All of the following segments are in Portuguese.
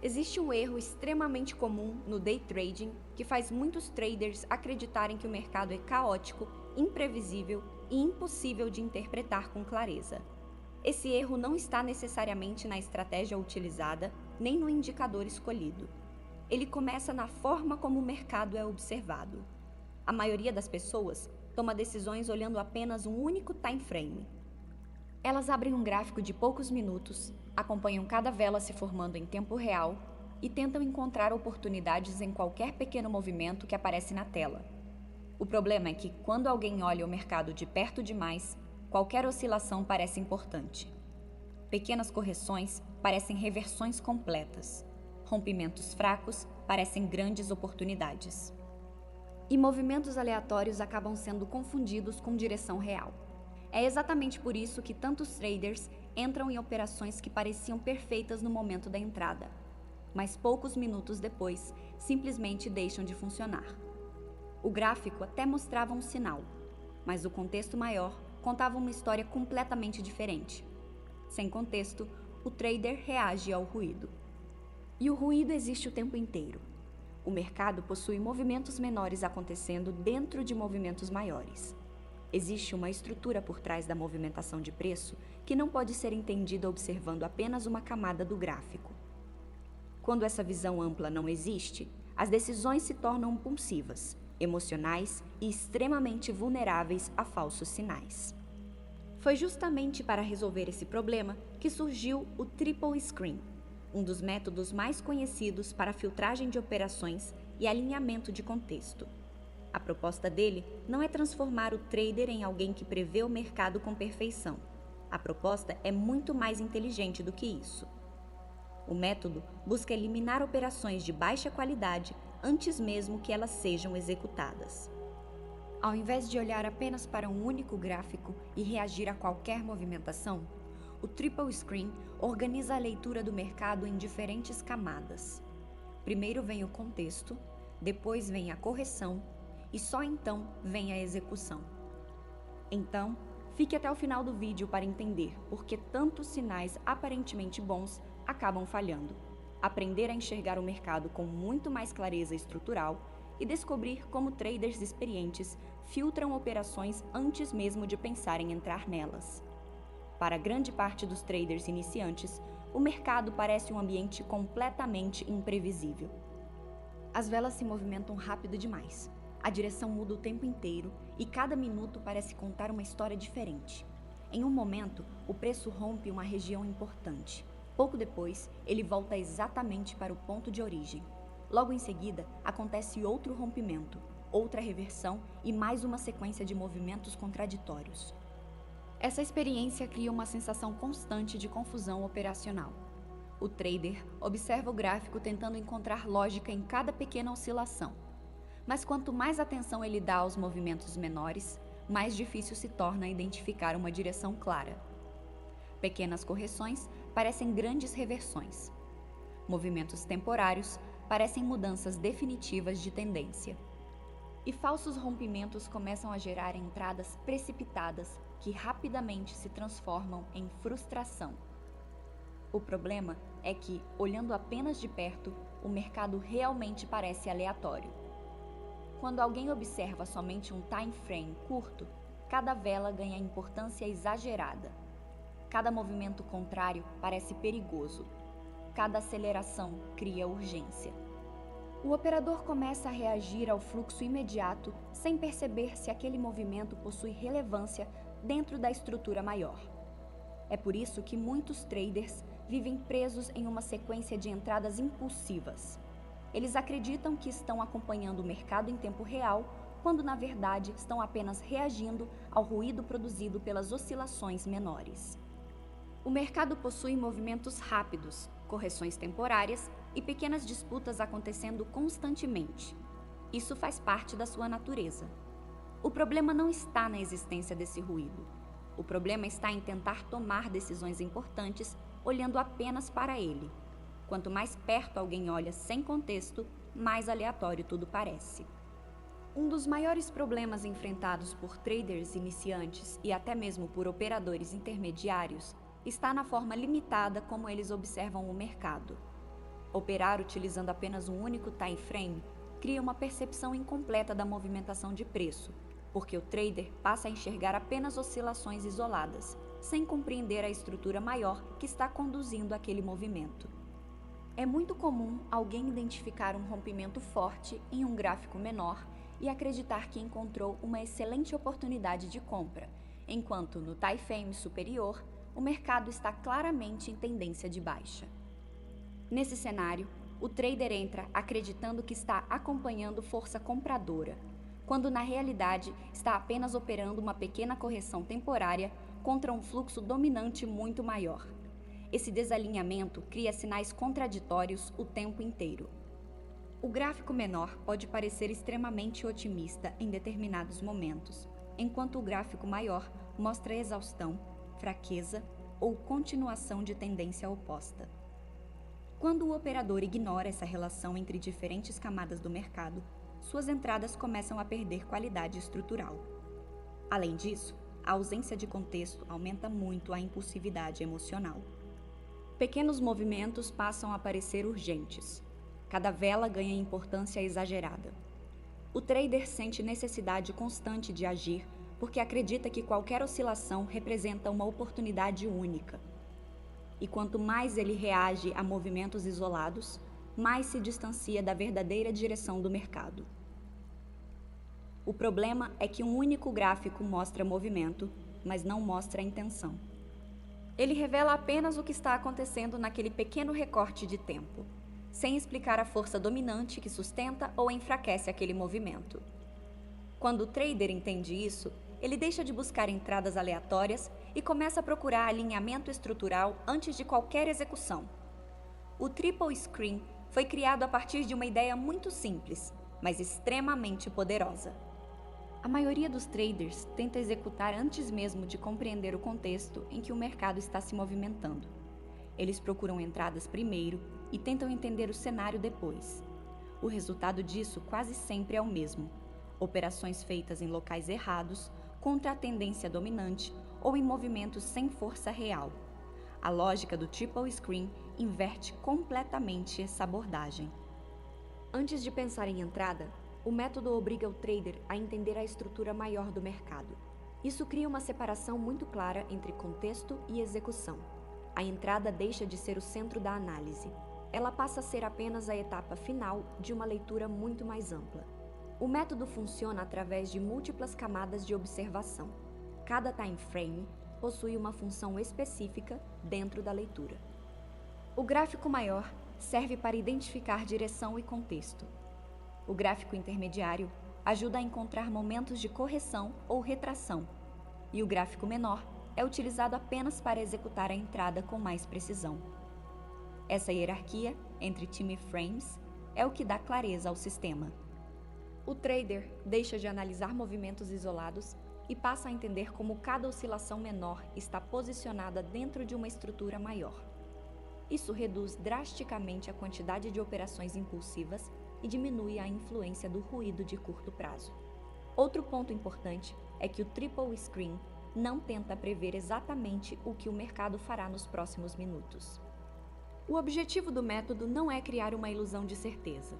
Existe um erro extremamente comum no day trading que faz muitos traders acreditarem que o mercado é caótico, imprevisível e impossível de interpretar com clareza. Esse erro não está necessariamente na estratégia utilizada, nem no indicador escolhido. Ele começa na forma como o mercado é observado. A maioria das pessoas toma decisões olhando apenas um único time frame. Elas abrem um gráfico de poucos minutos, acompanham cada vela se formando em tempo real e tentam encontrar oportunidades em qualquer pequeno movimento que aparece na tela. O problema é que, quando alguém olha o mercado de perto demais, qualquer oscilação parece importante. Pequenas correções parecem reversões completas. Rompimentos fracos parecem grandes oportunidades. E movimentos aleatórios acabam sendo confundidos com direção real. É exatamente por isso que tantos traders entram em operações que pareciam perfeitas no momento da entrada, mas poucos minutos depois simplesmente deixam de funcionar. O gráfico até mostrava um sinal, mas o contexto maior contava uma história completamente diferente. Sem contexto, o trader reage ao ruído. E o ruído existe o tempo inteiro. O mercado possui movimentos menores acontecendo dentro de movimentos maiores. Existe uma estrutura por trás da movimentação de preço que não pode ser entendida observando apenas uma camada do gráfico. Quando essa visão ampla não existe, as decisões se tornam impulsivas, emocionais e extremamente vulneráveis a falsos sinais. Foi justamente para resolver esse problema que surgiu o Triple Screen, um dos métodos mais conhecidos para filtragem de operações e alinhamento de contexto. A proposta dele não é transformar o trader em alguém que prevê o mercado com perfeição. A proposta é muito mais inteligente do que isso. O método busca eliminar operações de baixa qualidade antes mesmo que elas sejam executadas. Ao invés de olhar apenas para um único gráfico e reagir a qualquer movimentação, o Triple Screen organiza a leitura do mercado em diferentes camadas. Primeiro vem o contexto, depois vem a correção e só então vem a execução. Então, fique até o final do vídeo para entender por que tantos sinais aparentemente bons acabam falhando, aprender a enxergar o mercado com muito mais clareza estrutural e descobrir como traders experientes filtram operações antes mesmo de pensar em entrar nelas. Para grande parte dos traders iniciantes, o mercado parece um ambiente completamente imprevisível. As velas se movimentam rápido demais. A direção muda o tempo inteiro e cada minuto parece contar uma história diferente. Em um momento, o preço rompe uma região importante. Pouco depois, ele volta exatamente para o ponto de origem. Logo em seguida, acontece outro rompimento, outra reversão e mais uma sequência de movimentos contraditórios. Essa experiência cria uma sensação constante de confusão operacional. O trader observa o gráfico tentando encontrar lógica em cada pequena oscilação. Mas quanto mais atenção ele dá aos movimentos menores, mais difícil se torna identificar uma direção clara. Pequenas correções parecem grandes reversões. Movimentos temporários parecem mudanças definitivas de tendência. E falsos rompimentos começam a gerar entradas precipitadas que rapidamente se transformam em frustração. O problema é que, olhando apenas de perto, o mercado realmente parece aleatório. Quando alguém observa somente um time frame curto, cada vela ganha importância exagerada. Cada movimento contrário parece perigoso. Cada aceleração cria urgência. O operador começa a reagir ao fluxo imediato sem perceber se aquele movimento possui relevância dentro da estrutura maior. É por isso que muitos traders vivem presos em uma sequência de entradas impulsivas. Eles acreditam que estão acompanhando o mercado em tempo real, quando na verdade estão apenas reagindo ao ruído produzido pelas oscilações menores. O mercado possui movimentos rápidos, correções temporárias e pequenas disputas acontecendo constantemente. Isso faz parte da sua natureza. O problema não está na existência desse ruído. O problema está em tentar tomar decisões importantes olhando apenas para ele. Quanto mais perto alguém olha sem contexto, mais aleatório tudo parece. Um dos maiores problemas enfrentados por traders iniciantes e até mesmo por operadores intermediários está na forma limitada como eles observam o mercado. Operar utilizando apenas um único time frame cria uma percepção incompleta da movimentação de preço, porque o trader passa a enxergar apenas oscilações isoladas, sem compreender a estrutura maior que está conduzindo aquele movimento. É muito comum alguém identificar um rompimento forte em um gráfico menor e acreditar que encontrou uma excelente oportunidade de compra, enquanto no time frame superior, o mercado está claramente em tendência de baixa. Nesse cenário, o trader entra acreditando que está acompanhando força compradora, quando na realidade está apenas operando uma pequena correção temporária contra um fluxo dominante muito maior. Esse desalinhamento cria sinais contraditórios o tempo inteiro. O gráfico menor pode parecer extremamente otimista em determinados momentos, enquanto o gráfico maior mostra exaustão, fraqueza ou continuação de tendência oposta. Quando o operador ignora essa relação entre diferentes camadas do mercado, suas entradas começam a perder qualidade estrutural. Além disso, a ausência de contexto aumenta muito a impulsividade emocional. Pequenos movimentos passam a parecer urgentes. Cada vela ganha importância exagerada. O trader sente necessidade constante de agir porque acredita que qualquer oscilação representa uma oportunidade única. E quanto mais ele reage a movimentos isolados, mais se distancia da verdadeira direção do mercado. O problema é que um único gráfico mostra movimento, mas não mostra a intenção. Ele revela apenas o que está acontecendo naquele pequeno recorte de tempo, sem explicar a força dominante que sustenta ou enfraquece aquele movimento. Quando o trader entende isso, ele deixa de buscar entradas aleatórias e começa a procurar alinhamento estrutural antes de qualquer execução. O Triple Screen foi criado a partir de uma ideia muito simples, mas extremamente poderosa. A maioria dos traders tenta executar antes mesmo de compreender o contexto em que o mercado está se movimentando. Eles procuram entradas primeiro e tentam entender o cenário depois. O resultado disso quase sempre é o mesmo: operações feitas em locais errados, contra a tendência dominante ou em movimentos sem força real. A lógica do Triple Screen inverte completamente essa abordagem. Antes de pensar em entrada, o método obriga o trader a entender a estrutura maior do mercado. Isso cria uma separação muito clara entre contexto e execução. A entrada deixa de ser o centro da análise. Ela passa a ser apenas a etapa final de uma leitura muito mais ampla. O método funciona através de múltiplas camadas de observação. Cada time frame possui uma função específica dentro da leitura. O gráfico maior serve para identificar direção e contexto. O gráfico intermediário ajuda a encontrar momentos de correção ou retração, e o gráfico menor é utilizado apenas para executar a entrada com mais precisão. Essa hierarquia entre time frames é o que dá clareza ao sistema. O trader deixa de analisar movimentos isolados e passa a entender como cada oscilação menor está posicionada dentro de uma estrutura maior. Isso reduz drasticamente a quantidade de operações impulsivas e diminui a influência do ruído de curto prazo. Outro ponto importante é que o Triple Screen não tenta prever exatamente o que o mercado fará nos próximos minutos. O objetivo do método não é criar uma ilusão de certeza.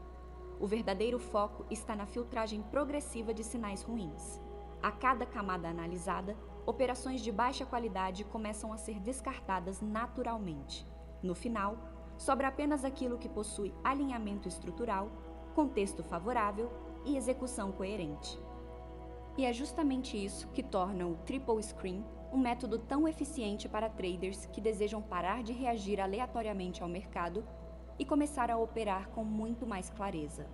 O verdadeiro foco está na filtragem progressiva de sinais ruins. A cada camada analisada, operações de baixa qualidade começam a ser descartadas naturalmente. No final, sobra apenas aquilo que possui alinhamento estrutural, contexto favorável e execução coerente. E é justamente isso que torna o Triple Screen um método tão eficiente para traders que desejam parar de reagir aleatoriamente ao mercado e começar a operar com muito mais clareza.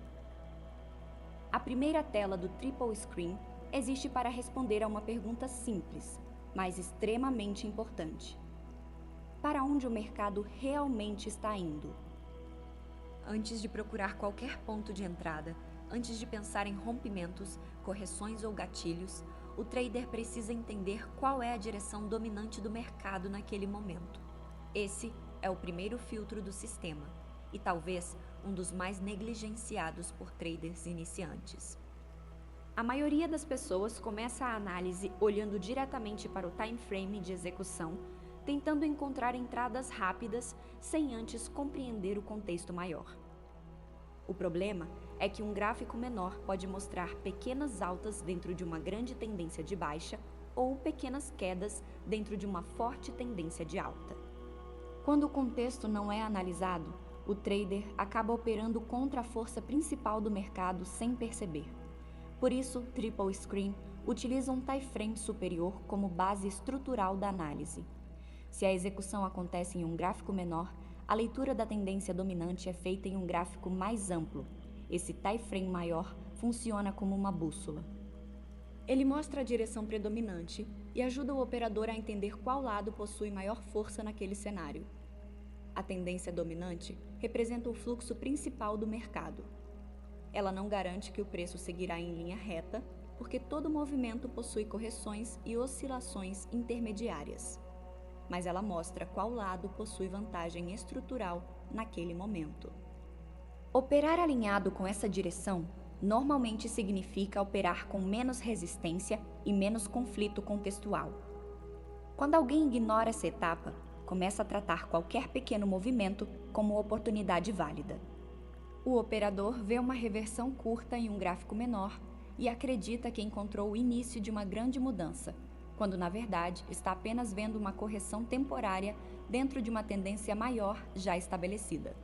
A primeira tela do Triple Screen existe para responder a uma pergunta simples, mas extremamente importante: para onde o mercado realmente está indo? Antes de procurar qualquer ponto de entrada, antes de pensar em rompimentos, correções ou gatilhos, o trader precisa entender qual é a direção dominante do mercado naquele momento. Esse é o primeiro filtro do sistema e talvez um dos mais negligenciados por traders iniciantes. A maioria das pessoas começa a análise olhando diretamente para o time frame de execução, tentando encontrar entradas rápidas sem antes compreender o contexto maior. O problema é que um gráfico menor pode mostrar pequenas altas dentro de uma grande tendência de baixa ou pequenas quedas dentro de uma forte tendência de alta. Quando o contexto não é analisado, o trader acaba operando contra a força principal do mercado sem perceber. Por isso, Triple Screen utiliza um time frame superior como base estrutural da análise. Se a execução acontece em um gráfico menor, a leitura da tendência dominante é feita em um gráfico mais amplo. Esse time frame maior funciona como uma bússola. Ele mostra a direção predominante e ajuda o operador a entender qual lado possui maior força naquele cenário. A tendência dominante representa o fluxo principal do mercado. Ela não garante que o preço seguirá em linha reta, porque todo movimento possui correções e oscilações intermediárias. Mas ela mostra qual lado possui vantagem estrutural naquele momento. Operar alinhado com essa direção normalmente significa operar com menos resistência e menos conflito contextual. Quando alguém ignora essa etapa, começa a tratar qualquer pequeno movimento como oportunidade válida. O operador vê uma reversão curta em um gráfico menor e acredita que encontrou o início de uma grande mudança, quando na verdade está apenas vendo uma correção temporária dentro de uma tendência maior já estabelecida.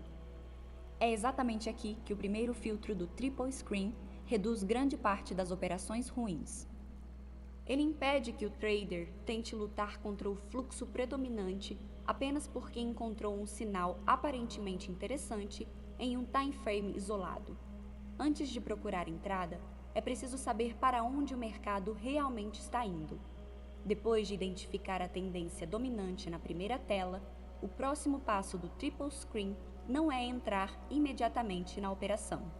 É exatamente aqui que o primeiro filtro do Triple Screen reduz grande parte das operações ruins. Ele impede que o trader tente lutar contra o fluxo predominante apenas porque encontrou um sinal aparentemente interessante em um time frame isolado. Antes de procurar entrada, é preciso saber para onde o mercado realmente está indo. Depois de identificar a tendência dominante na primeira tela, o próximo passo do Triple Screen não é entrar imediatamente na operação.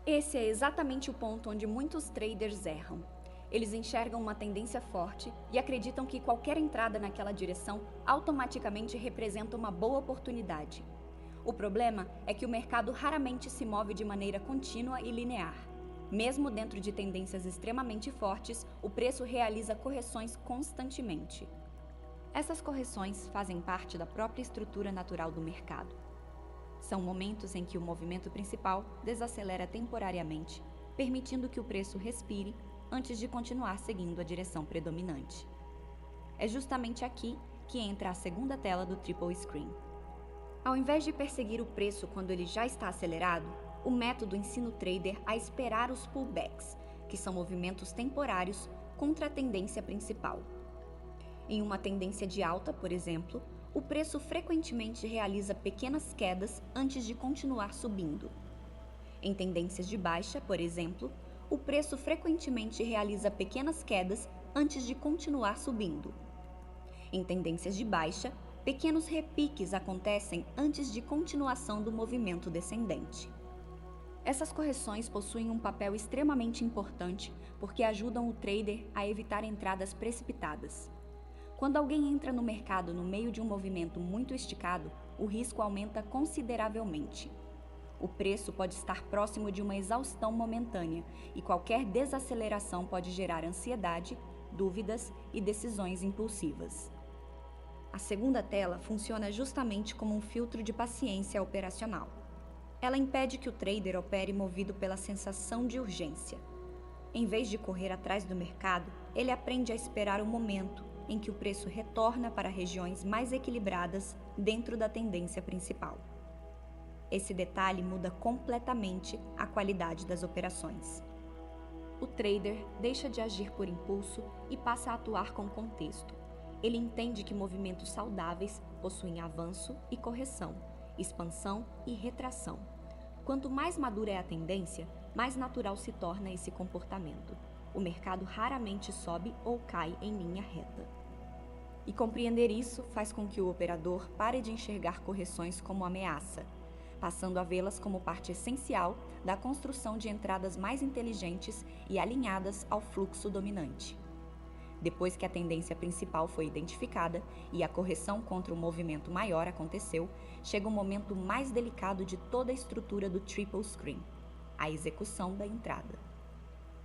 Esse é exatamente o ponto onde muitos traders erram. Eles enxergam uma tendência forte e acreditam que qualquer entrada naquela direção automaticamente representa uma boa oportunidade. O problema é que o mercado raramente se move de maneira contínua e linear. Mesmo dentro de tendências extremamente fortes, o preço realiza correções constantemente. Essas correções fazem parte da própria estrutura natural do mercado. São momentos em que o movimento principal desacelera temporariamente, permitindo que o preço respire antes de continuar seguindo a direção predominante. É justamente aqui que entra a segunda tela do Triple Screen. Ao invés de perseguir o preço quando ele já está acelerado, o método ensina o trader a esperar os pullbacks, que são movimentos temporários contra a tendência principal. Em uma tendência de alta, por exemplo, o preço frequentemente realiza pequenas quedas antes de continuar subindo. Em tendências de baixa, por exemplo, o preço frequentemente realiza pequenas quedas antes de continuar subindo. Em tendências de baixa, pequenos repiques acontecem antes de continuação do movimento descendente. Essas correções possuem um papel extremamente importante porque ajudam o trader a evitar entradas precipitadas. Quando alguém entra no mercado no meio de um movimento muito esticado, o risco aumenta consideravelmente. O preço pode estar próximo de uma exaustão momentânea e qualquer desaceleração pode gerar ansiedade, dúvidas e decisões impulsivas. A segunda tela funciona justamente como um filtro de paciência operacional. Ela impede que o trader opere movido pela sensação de urgência. Em vez de correr atrás do mercado, ele aprende a esperar o momento em que o preço retorna para regiões mais equilibradas dentro da tendência principal. Esse detalhe muda completamente a qualidade das operações. O trader deixa de agir por impulso e passa a atuar com contexto. Ele entende que movimentos saudáveis possuem avanço e correção, expansão e retração. Quanto mais madura é a tendência, mais natural se torna esse comportamento. O mercado raramente sobe ou cai em linha reta. E compreender isso faz com que o operador pare de enxergar correções como ameaça, passando a vê-las como parte essencial da construção de entradas mais inteligentes e alinhadas ao fluxo dominante. Depois que a tendência principal foi identificada e a correção contra o movimento maior aconteceu, chega o momento mais delicado de toda a estrutura do Triple Screen, a execução da entrada.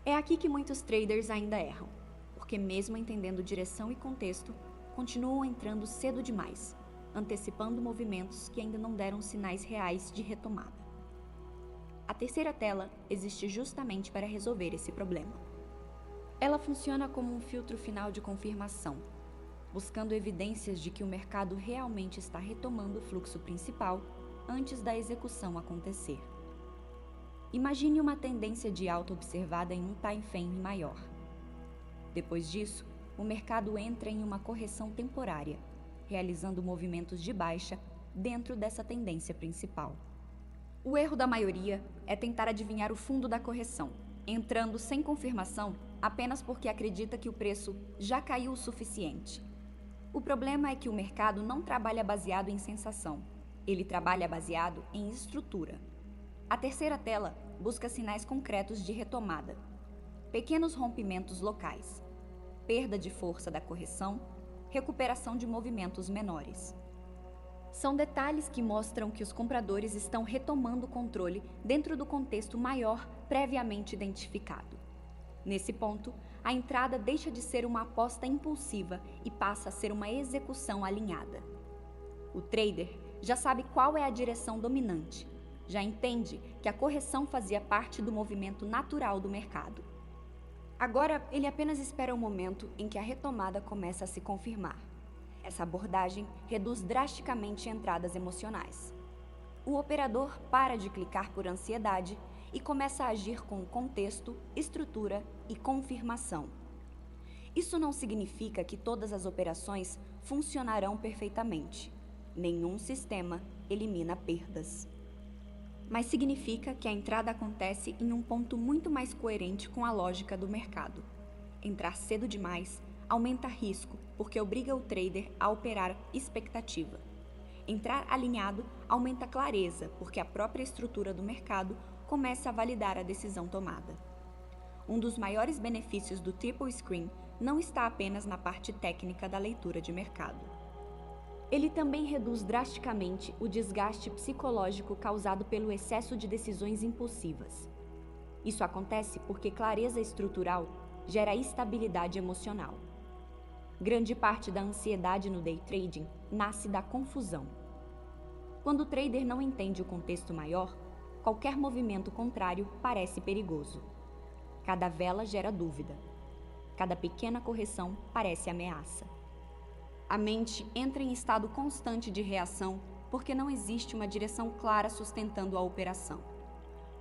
É aqui que muitos traders ainda erram, porque mesmo entendendo direção e contexto, continuam entrando cedo demais, antecipando movimentos que ainda não deram sinais reais de retomada. A terceira tela existe justamente para resolver esse problema. Ela funciona como um filtro final de confirmação, buscando evidências de que o mercado realmente está retomando o fluxo principal antes da execução acontecer. Imagine uma tendência de alta observada em um time frame maior. Depois disso, o mercado entra em uma correção temporária, realizando movimentos de baixa dentro dessa tendência principal. O erro da maioria é tentar adivinhar o fundo da correção, entrando sem confirmação apenas porque acredita que o preço já caiu o suficiente. O problema é que o mercado não trabalha baseado em sensação, ele trabalha baseado em estrutura. A terceira tela busca sinais concretos de retomada, pequenos rompimentos locais, perda de força da correção, recuperação de movimentos menores. São detalhes que mostram que os compradores estão retomando o controle dentro do contexto maior previamente identificado. Nesse ponto, a entrada deixa de ser uma aposta impulsiva e passa a ser uma execução alinhada. O trader já sabe qual é a direção dominante, já entende que a correção fazia parte do movimento natural do mercado. Agora, ele apenas espera o momento em que a retomada começa a se confirmar. Essa abordagem reduz drasticamente entradas emocionais. O operador para de clicar por ansiedade e começa a agir com contexto, estrutura e confirmação. Isso não significa que todas as operações funcionarão perfeitamente. Nenhum sistema elimina perdas. Mas significa que a entrada acontece em um ponto muito mais coerente com a lógica do mercado. Entrar cedo demais aumenta risco, porque obriga o trader a operar expectativa. Entrar alinhado aumenta clareza, porque a própria estrutura do mercado começa a validar a decisão tomada. Um dos maiores benefícios do Triple Screen não está apenas na parte técnica da leitura de mercado. Ele também reduz drasticamente o desgaste psicológico causado pelo excesso de decisões impulsivas. Isso acontece porque clareza estrutural gera estabilidade emocional. Grande parte da ansiedade no day trading nasce da confusão. Quando o trader não entende o contexto maior, qualquer movimento contrário parece perigoso. Cada vela gera dúvida. Cada pequena correção parece ameaça. A mente entra em estado constante de reação porque não existe uma direção clara sustentando a operação.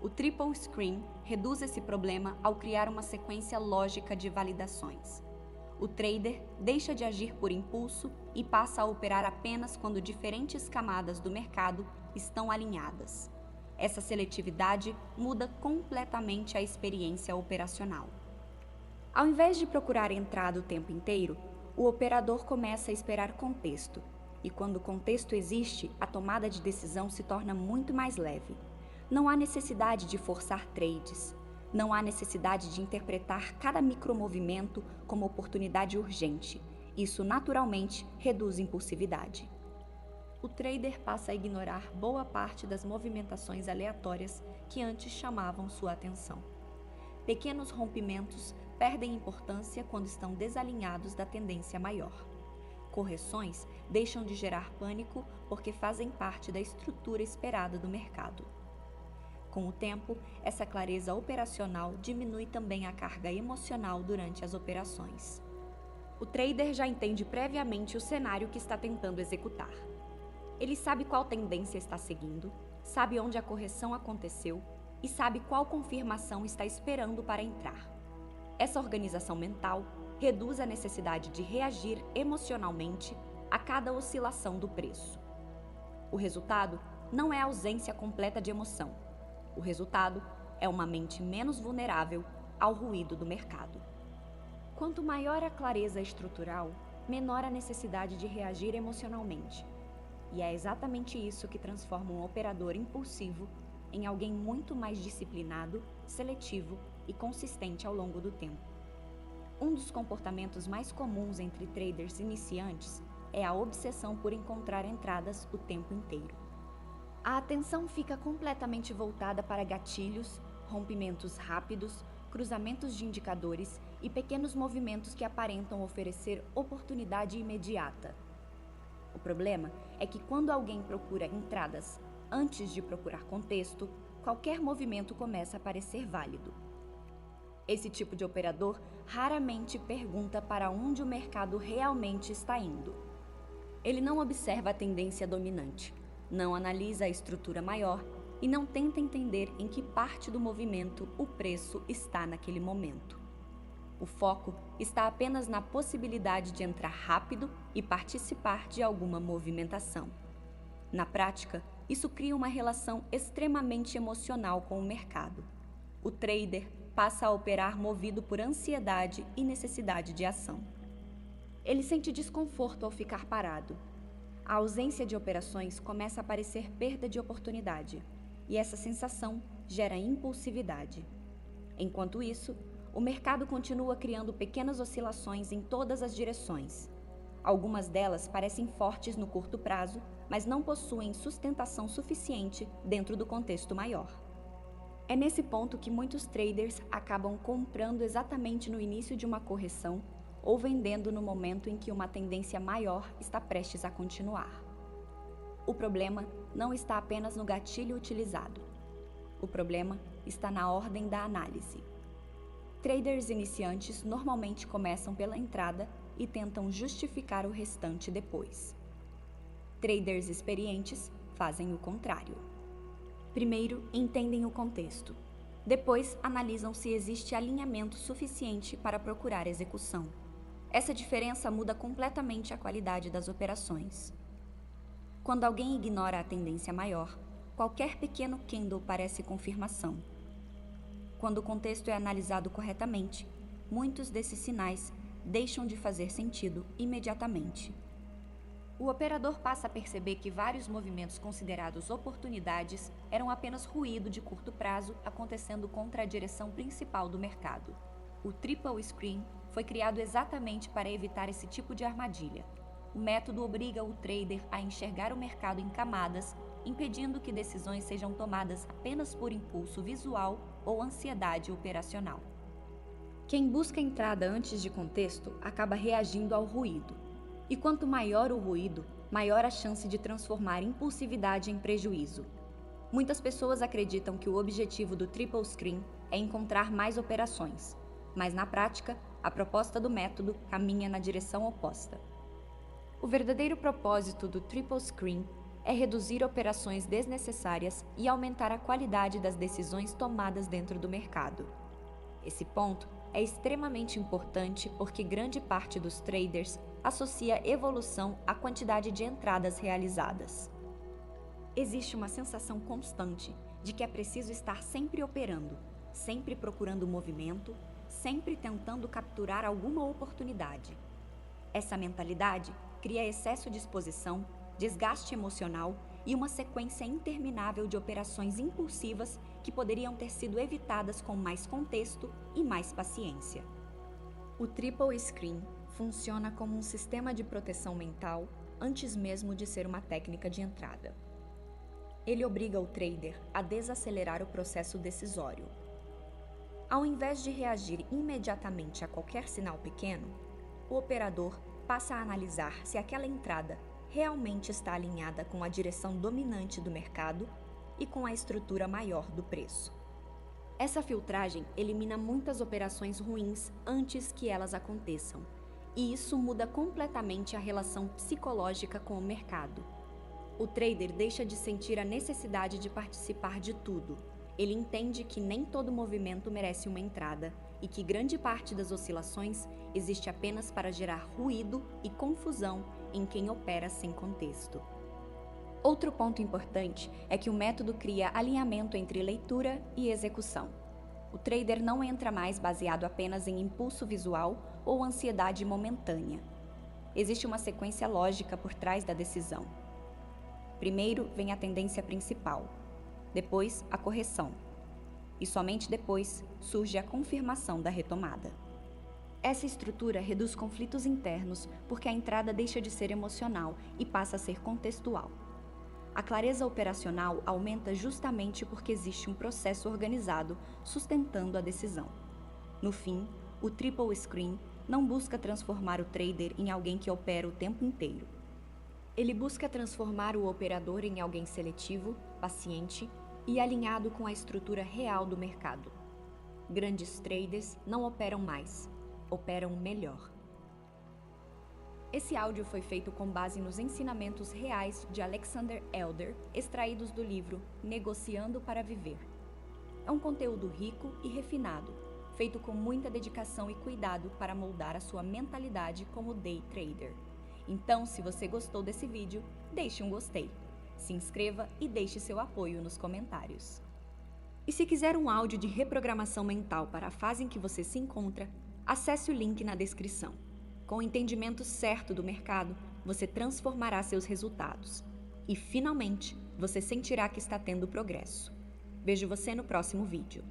O Triple Screen reduz esse problema ao criar uma sequência lógica de validações. O trader deixa de agir por impulso e passa a operar apenas quando diferentes camadas do mercado estão alinhadas. Essa seletividade muda completamente a experiência operacional. Ao invés de procurar entrada o tempo inteiro, o operador começa a esperar contexto, e quando o contexto existe, a tomada de decisão se torna muito mais leve. Não há necessidade de forçar trades. Não há necessidade de interpretar cada micromovimento como oportunidade urgente. Isso naturalmente reduz impulsividade. O trader passa a ignorar boa parte das movimentações aleatórias que antes chamavam sua atenção. Pequenos rompimentos perdem importância quando estão desalinhados da tendência maior. Correções deixam de gerar pânico porque fazem parte da estrutura esperada do mercado. Com o tempo, essa clareza operacional diminui também a carga emocional durante as operações. O trader já entende previamente o cenário que está tentando executar. Ele sabe qual tendência está seguindo, sabe onde a correção aconteceu e sabe qual confirmação está esperando para entrar. Essa organização mental reduz a necessidade de reagir emocionalmente a cada oscilação do preço. O resultado não é a ausência completa de emoção. O resultado é uma mente menos vulnerável ao ruído do mercado. Quanto maior a clareza estrutural, menor a necessidade de reagir emocionalmente. E é exatamente isso que transforma um operador impulsivo em alguém muito mais disciplinado, seletivo e consistente ao longo do tempo. Um dos comportamentos mais comuns entre traders iniciantes é a obsessão por encontrar entradas o tempo inteiro. A atenção fica completamente voltada para gatilhos, rompimentos rápidos, cruzamentos de indicadores e pequenos movimentos que aparentam oferecer oportunidade imediata. O problema é que quando alguém procura entradas antes de procurar contexto, qualquer movimento começa a parecer válido. Esse tipo de operador raramente pergunta para onde o mercado realmente está indo. Ele não observa a tendência dominante, não analisa a estrutura maior e não tenta entender em que parte do movimento o preço está naquele momento. O foco está apenas na possibilidade de entrar rápido e participar de alguma movimentação. Na prática, isso cria uma relação extremamente emocional com o mercado. O trader passa a operar movido por ansiedade e necessidade de ação. Ele sente desconforto ao ficar parado. A ausência de operações começa a parecer perda de oportunidade, e essa sensação gera impulsividade. Enquanto isso, o mercado continua criando pequenas oscilações em todas as direções. Algumas delas parecem fortes no curto prazo, mas não possuem sustentação suficiente dentro do contexto maior. É nesse ponto que muitos traders acabam comprando exatamente no início de uma correção ou vendendo no momento em que uma tendência maior está prestes a continuar. O problema não está apenas no gatilho utilizado. O problema está na ordem da análise. Traders iniciantes normalmente começam pela entrada e tentam justificar o restante depois. Traders experientes fazem o contrário. Primeiro, entendem o contexto. Depois, analisam se existe alinhamento suficiente para procurar execução. Essa diferença muda completamente a qualidade das operações. Quando alguém ignora a tendência maior, qualquer pequeno candle parece confirmação. Quando o contexto é analisado corretamente, muitos desses sinais deixam de fazer sentido imediatamente. O operador passa a perceber que vários movimentos considerados oportunidades eram apenas ruído de curto prazo acontecendo contra a direção principal do mercado. O Triple Screen foi criado exatamente para evitar esse tipo de armadilha. O método obriga o trader a enxergar o mercado em camadas, impedindo que decisões sejam tomadas apenas por impulso visual ou ansiedade operacional. Quem busca entrada antes de contexto acaba reagindo ao ruído. E quanto maior o ruído, maior a chance de transformar impulsividade em prejuízo. Muitas pessoas acreditam que o objetivo do Triple Screen é encontrar mais operações, mas na prática, a proposta do método caminha na direção oposta. O verdadeiro propósito do Triple Screen é reduzir operações desnecessárias e aumentar a qualidade das decisões tomadas dentro do mercado. Esse ponto é extremamente importante porque grande parte dos traders associa evolução à quantidade de entradas realizadas. Existe uma sensação constante de que é preciso estar sempre operando, sempre procurando movimento, sempre tentando capturar alguma oportunidade. Essa mentalidade cria excesso de exposição, desgaste emocional e uma sequência interminável de operações impulsivas que poderiam ter sido evitadas com mais contexto e mais paciência. O Triple Screen funciona como um sistema de proteção mental antes mesmo de ser uma técnica de entrada. Ele obriga o trader a desacelerar o processo decisório. Ao invés de reagir imediatamente a qualquer sinal pequeno, o operador passa a analisar se aquela entrada realmente está alinhada com a direção dominante do mercado e com a estrutura maior do preço. Essa filtragem elimina muitas operações ruins antes que elas aconteçam, e isso muda completamente a relação psicológica com o mercado. O trader deixa de sentir a necessidade de participar de tudo. Ele entende que nem todo movimento merece uma entrada e que grande parte das oscilações existe apenas para gerar ruído e confusão em quem opera sem contexto. Outro ponto importante é que o método cria alinhamento entre leitura e execução. O trader não entra mais baseado apenas em impulso visual ou ansiedade momentânea. Existe uma sequência lógica por trás da decisão. Primeiro vem a tendência principal, depois a correção, e somente depois surge a confirmação da retomada. Essa estrutura reduz conflitos internos porque a entrada deixa de ser emocional e passa a ser contextual. A clareza operacional aumenta justamente porque existe um processo organizado sustentando a decisão. No fim, O Triple Screen não busca transformar o trader em alguém que opera o tempo inteiro. Ele busca transformar o operador em alguém seletivo, paciente e alinhado com a estrutura real do mercado. Grandes traders não operam mais, operam melhor. Esse áudio foi feito com base nos ensinamentos reais de Alexander Elder, extraídos do livro Negociando para Viver. É um conteúdo rico e refinado, feito com muita dedicação e cuidado para moldar a sua mentalidade como day trader. Então, se você gostou desse vídeo, deixe um gostei, se inscreva e deixe seu apoio nos comentários. E se quiser um áudio de reprogramação mental para a fase em que você se encontra, acesse o link na descrição. Com o entendimento certo do mercado, você transformará seus resultados. E, finalmente, você sentirá que está tendo progresso. Vejo você no próximo vídeo.